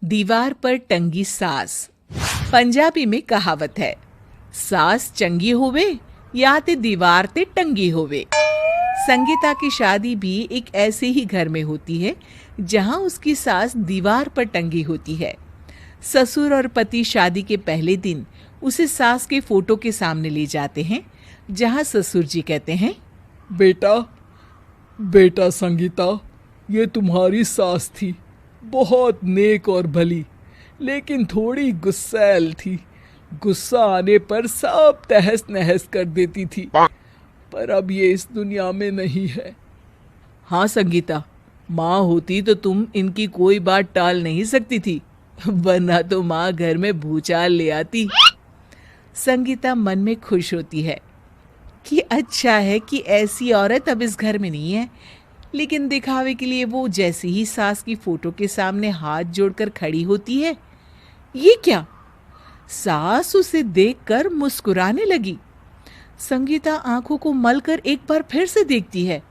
दीवार पर टंगी सास। पंजाबी में कहावत है, सास चंगी होवे या ते दीवार ते टंगी होवे। संगीता की शादी भी एक ऐसे ही घर में होती है जहां उसकी सास दीवार पर टंगी होती है। ससुर और पति शादी के पहले दिन उसे सास के फोटो के सामने ले जाते हैं, जहां ससुर जी कहते हैं, बेटा बेटा संगीता, ये तुम्हारी सास थी, बहुत नेक और भली, लेकिन थोड़ी गुस्सैल थी। गुस्सा आने पर सब तहस नहस कर देती थी, पर अब ये इस दुनिया में नहीं है। हाँ संगीता, माँ होती तो तुम इनकी कोई बात टाल नहीं सकती थी, वरना तो माँ घर में भूचाल ले आती। संगीता मन में खुश होती है कि अच्छा है कि ऐसी औरत अब इस घर में नहीं है, लेकिन दिखावे के लिए वो जैसे ही सास की फोटो के सामने हाथ जोड़कर खड़ी होती है, ये क्या? सास उसे देखकर मुस्कुराने लगी। संगीता आंखों को मलकर एक बार फिर से देखती है,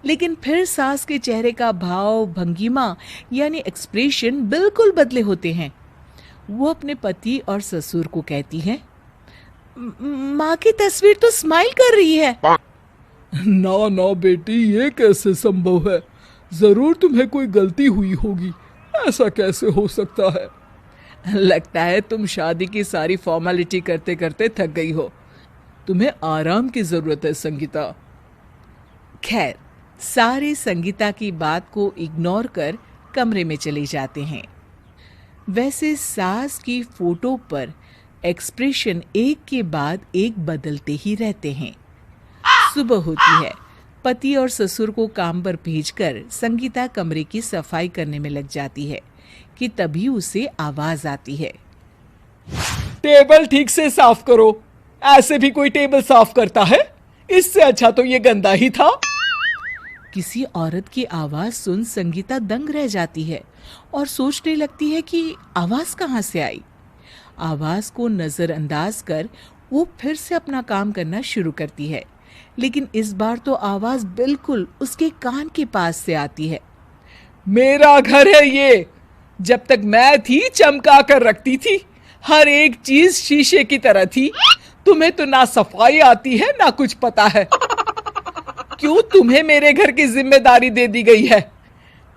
लेकिन फिर सास के चेहरे का भाव, भंगिमा यानी एक्सप्रेशन बिल्कुल बदले होते हैं। वो अपने पति और ससुर को कहती है, माँ की तस्वीर तो स्माइल कर रही है। ना ना बेटी, ये कैसे संभव है? जरूर तुम्हें कोई गलती हुई होगी, ऐसा कैसे हो सकता है? लगता है तुम शादी की सारी फॉर्मेलिटी करते करते थक गई हो, तुम्हें आराम की जरूरत है संगीता। खैर, सारे संगीता की बात को इग्नोर कर कमरे में चले जाते हैं। वैसे सास की फोटो पर एक्सप्रेशन एक के बाद एक बदलते ही रहते हैं। सुबह होती है, पति और ससुर को काम पर भेजकर संगीता कमरे की सफाई करने में लग जाती है कि तभी उसे आवाज आती है, टेबल ठीक से साफ करो। ऐसे भी कोई टेबल साफ करता है? इससे अच्छा तो ये गंदा ही था। किसी औरत की आवाज सुन संगीता दंग रह जाती है और सोचने लगती है कि आवाज कहाँ से आई। आवाज को नजरअंदाज कर वो फिर से अपना काम करना शुरू करती है, लेकिन इस बार तो आवाज बिल्कुल उसके कान के पास से आती है। मेरा घर है ये, जब तक मैं थी चमका कर रखती थी, हर एक चीज शीशे की तरह थी। तुम्हें तो ना सफाई आती है ना कुछ पता है। क्यों तुम्हें मेरे घर की जिम्मेदारी दे दी गई है?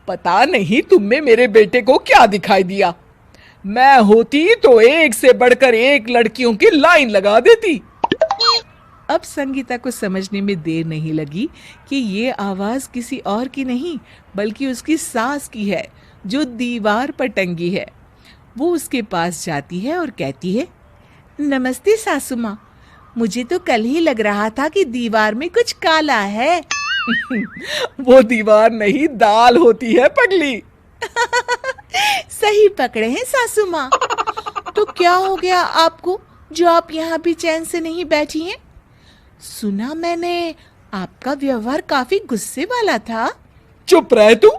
पता नहीं तुम में मेरे बेटे को क्या दिखाई दिया। मैं होती तो एक से बढ़कर एक लड़कियों की लाइन लगा देती। अब संगीता को समझने में देर नहीं लगी कि ये आवाज किसी और की नहीं बल्कि उसकी सास की है, जो दीवार पर टंगी है। वो उसके पास जाती है और कहती है, नमस्ते सासू माँ, मुझे तो कल ही लग रहा था कि दीवार में कुछ काला है। वो दीवार नहीं, दाल होती है पगली। सही पकड़े हैं सासू माँ। तो क्या हो गया आपको जो आप यहाँ भी चैन से नहीं बैठी हैं? सुना मैंने आपका व्यवहार काफी गुस्से वाला था। चुप रह तू,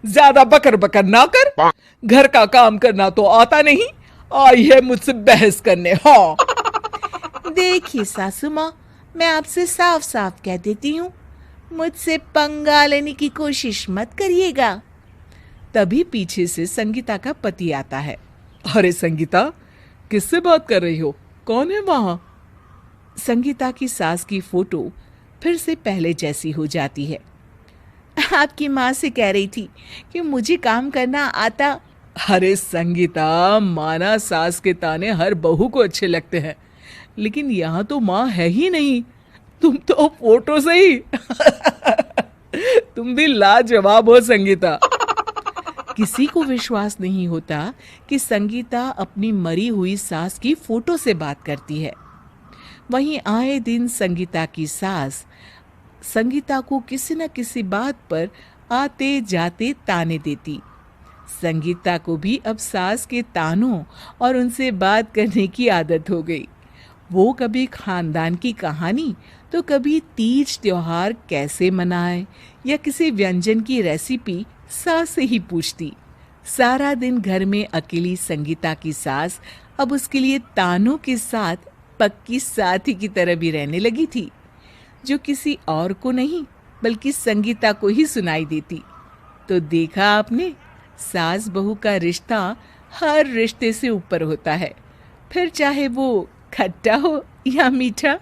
ज्यादा बकर बकर ना कर। घर का काम करना तो आता नहीं, आई है मुझसे बहस करने। हाँ देखिए सासू माँ, मैं आपसे साफ साफ कह देती हूँ, मुझसे पंगा लेने की कोशिश मत करिएगा। तभी पीछे से संगीता का पति आता है। अरे संगीता, किससे बात कर रही हो? कौन है वहां? संगीता की सास की फोटो फिर से पहले जैसी हो जाती है। आपकी माँ से कह रही थी कि मुझे काम करना आता। अरे संगीता, माना सास के ताने हर बहू को अच्छे लगते हैं, लेकिन यहाँ तो माँ है ही नहीं, तुम तो फोटो से ही। तुम भी लाजवाब हो संगीता। किसी को विश्वास नहीं होता कि संगीता अपनी मरी हुई सास की फोटो से बात करती है। वहीं आए दिन संगीता की सास संगीता को किसी न किसी बात पर आते जाते ताने देती। संगीता को भी अब सास के तानों और उनसे बात करने की आदत हो गई। वो कभी खानदान की कहानी तो कभी तीज त्योहार कैसे मनाए या किसी व्यंजन की रेसिपी सास से ही पूछती। सारा दिन घर में अकेली संगीता की सास अब उसके लिए तानों के साथ पक्की साथी की तरह भी रहने लगी थी, जो किसी और को नहीं बल्कि संगीता को ही सुनाई देती। तो देखा आपने, सास बहू का रिश्ता हर रिश्ते से ऊपर होता है, फिर चाहे वो खट्टा हो या मीठा।